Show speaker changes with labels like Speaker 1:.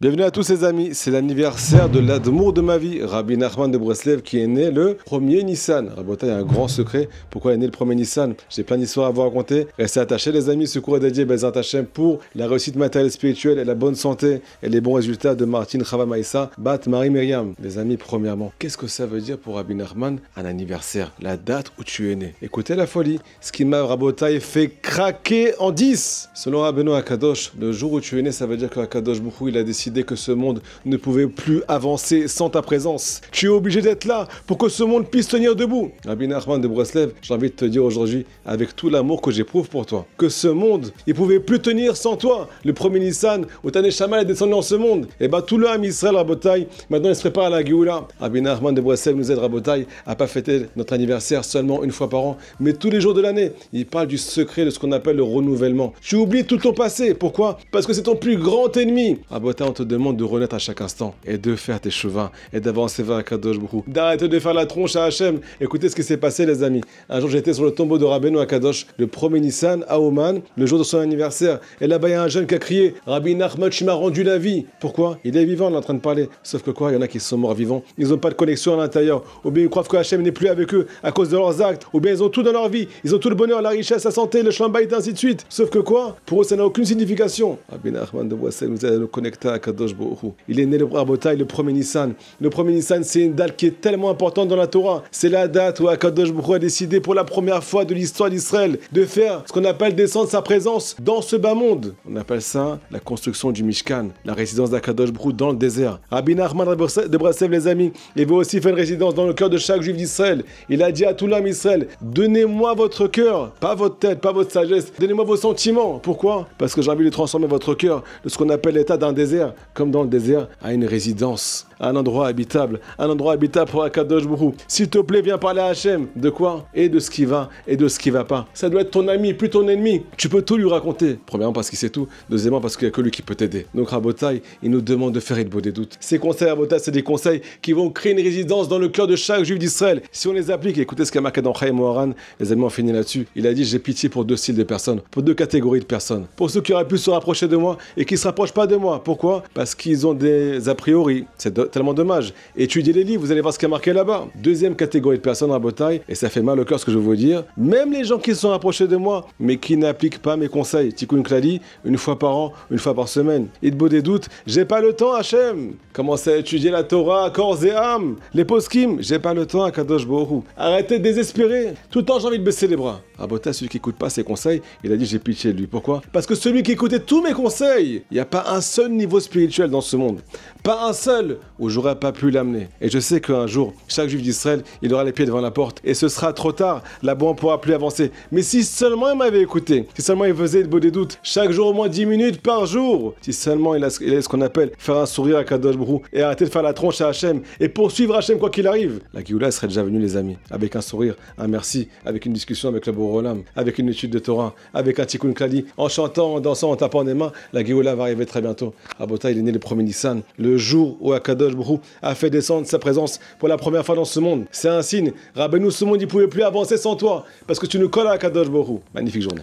Speaker 1: Bienvenue à tous les amis, c'est l'anniversaire de l'Admour de ma vie, Rabbi Nachman de Breslev, qui est né le 1er Nissan. Rabotai, il y a un grand secret, pourquoi il est né le 1er Nissan. J'ai plein d'histoires à vous raconter. Restez attachés les amis, ce cours est dédié Bezrat Hashem pour la réussite matérielle et spirituelle et la bonne santé et les bons résultats de Martine Chava Maïssa, Bat Marie Myriam. Les amis, premièrement, qu'est-ce que ça veut dire pour Rabbi Nachman un anniversaire, la date où tu es né? Écoutez la folie, ce qui m'a Rabotai fait craquer en 10. Selon Rabbeinu Akadosh, le jour où tu es né, ça veut dire que Akadosh Boukhou, il a décidé que ce monde ne pouvait plus avancer sans ta présence. Tu es obligé d'être là pour que ce monde puisse tenir debout. Rabbi Nachman de Breslev, j'ai envie de te dire aujourd'hui, avec tout l'amour que j'éprouve pour toi, que ce monde, il pouvait plus tenir sans toi. Le premier Nissan, où Tané Shammai est descendu dans ce monde, et bah tout le Ham Israël, Rabotai, maintenant il se prépare à la Géoula. Rabbi Nachman de Breslev nous aide, Rabotai, à pas fêter notre anniversaire seulement une fois par an, mais tous les jours de l'année. Il parle du secret de ce qu'on appelle le renouvellement. Tu oublies tout ton passé. Pourquoi? Parce que c'est ton plus grand ennemi. Rabotai, on te demande de renaître à chaque instant et de faire tes chevins et d'avancer vers Akadosh Boukhou. D'arrêter de faire la tronche à Hachem. Écoutez ce qui s'est passé, les amis. Un jour, j'étais sur le tombeau de Rabbeinu Akadosh, le 1er Nissan à Oman, le jour de son anniversaire. Et là-bas, il y a un jeune qui a crié Rabbi Nachman, tu m'as rendu la vie. Pourquoi? Il est vivant, on est en train de parler. Sauf que quoi? Il y en a qui sont morts vivants. Ils n'ont pas de connexion à l'intérieur. Ou bien ils croient que Hachem n'est plus avec eux à cause de leurs actes. Ou bien ils ont tout dans leur vie. Ils ont tout le bonheur, la richesse, la santé, le shambait, ainsi de suite. Sauf que quoi? Pour eux, ça n'a aucune signification. Rabbi Nachman de Breslev nous aide à nous connecter à Akadosh Boukhou. Il est né le Rabotai, le 1er Nissan. Le 1er Nissan, c'est une date qui est tellement importante dans la Torah. C'est la date où Akadosh Boukhou a décidé pour la première fois de l'histoire d'Israël de faire ce qu'on appelle descendre sa présence dans ce bas monde. On appelle ça la construction du Mishkan, la résidence d'Akadosh Boukhou dans le désert. Rabbi Nachman de Breslev, les amis, il veut aussi faire une résidence dans le cœur de chaque juif d'Israël. Il a dit à tout l'homme Israël, donnez-moi votre cœur, pas votre tête, pas votre sagesse, donnez-moi vos sentiments. Pourquoi? Parce que j'ai envie de transformer votre cœur de ce qu'on appelle l'état d'un désert, comme dans le désert, à une résidence, à un endroit habitable pour Akadosh Boukhou. S'il te plaît, viens parler à Hachem. De quoi? Et de ce qui va, et de ce qui va pas. Ça doit être ton ami, plus ton ennemi. Tu peux tout lui raconter. Premièrement, parce qu'il sait tout. Deuxièmement, parce qu'il n'y a que lui qui peut t'aider. Donc, Rabotai, il nous demande de faire Ilbo des doutes. Ces conseils, Rabotai, c'est des conseils qui vont créer une résidence dans le cœur de chaque juif d'Israël. Si on les applique, écoutez ce qu'a marqué dans Chaim Moharan, les amis ont fini là-dessus. Il a dit, j'ai pitié pour deux styles de personnes, pour deux catégories de personnes. Pour ceux qui auraient pu se rapprocher de moi et qui ne se rapprochent pas de moi. Pourquoi? Parce qu'ils ont des a priori. C'est tellement dommage. Étudiez les livres, vous allez voir ce qui est marqué là-bas. Deuxième catégorie de personnes, Rabotai, et ça fait mal au cœur ce que je veux vous dire, même les gens qui se sont rapprochés de moi, mais qui n'appliquent pas mes conseils. Tikkun Klali, une fois par an, une fois par semaine. Ilbo des doutes, j'ai pas le temps, Hachem. Commencez à étudier la Torah, corps et âme. Les poskim, j'ai pas le temps, Akadosh Boukhou. Arrêtez de désespérer. Tout le temps, j'ai envie de baisser les bras. Rabotai, celui qui écoute pas ses conseils, il a dit j'ai pitié de lui. Pourquoi? Parce que celui qui écoutait tous mes conseils, il n'y a pas un seul niveau spirituel dans ce monde. Pas un seul où j'aurais pas pu l'amener. Et je sais qu'un jour, chaque juif d'Israël, il aura les pieds devant la porte. Et ce sera trop tard. Là-bas, on ne pourra plus avancer. Mais si seulement il m'avait écouté, si seulement il faisait le beau des doutes, chaque jour au moins 10 minutes par jour, si seulement il a ce qu'on appelle faire un sourire à Kadosh Boukhou et arrêter de faire la tronche à Hachem et poursuivre Hachem quoi qu'il arrive, la Géoula serait déjà venue, les amis. Avec un sourire, un merci, avec une discussion avec le Boré Olam, avec une étude de Torah, avec un Tikkun Klali, en chantant, en dansant, en tapant des mains, la Géoula va arriver très bientôt. Rabotai, il est né le 1er Nissan, le jour où Akadosh Boukhou a fait descendre sa présence pour la première fois dans ce monde. C'est un signe. Rabbeinu, ce monde, il ne pouvait plus avancer sans toi, parce que tu nous colles à Akadosh Boukhou. Magnifique journée.